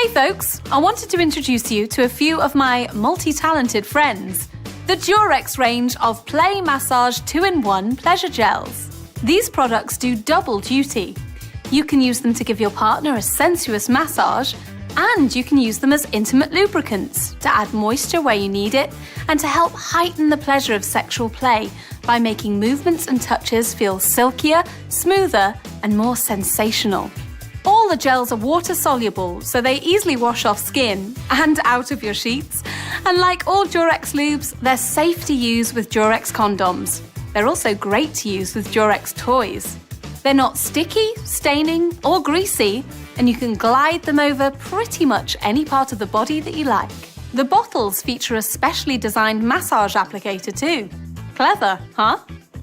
Hey folks, I wanted to introduce you to a few of my multi-talented friends. The DUREX range of Play Massage 2-in-1 pleasure gels. These products do double duty. You can use them to give your partner a sensuous massage, and you can use them as intimate lubricants to add moisture where you need it and to help heighten the pleasure of sexual play by making movements and touches feel silkier, smoother, and more sensational. All the gels are water-soluble, so they easily wash off skin and out of your sheets. And like all DUREX lubes, they're safe to use with DUREX condoms. They're also great to use with DUREX toys. They're not sticky, staining, or greasy, and you can glide them over pretty much any part of the body that you like. The bottles feature a specially designed massage applicator too. Clever, huh?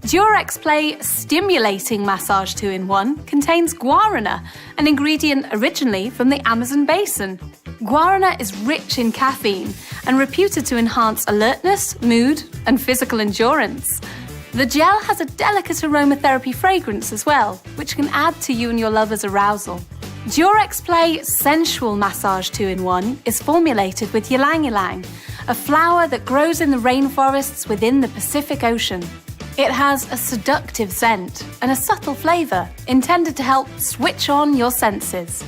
DUREX Play Stimulating Massage 2-in-1 contains guarana, an ingredient originally from the Amazon basin. Guarana is rich in caffeine and reputed to enhance alertness, mood, and physical endurance. The gel has a delicate aromatherapy fragrance as well, which can add to you and your lover's arousal. DUREX Play Sensual Massage 2-in-1 is formulated with Ylag Ylang, a flower that grows in the rainforests within the Pacific Ocean. It has a seductive scent and a subtle flavour intended to help switch on your senses.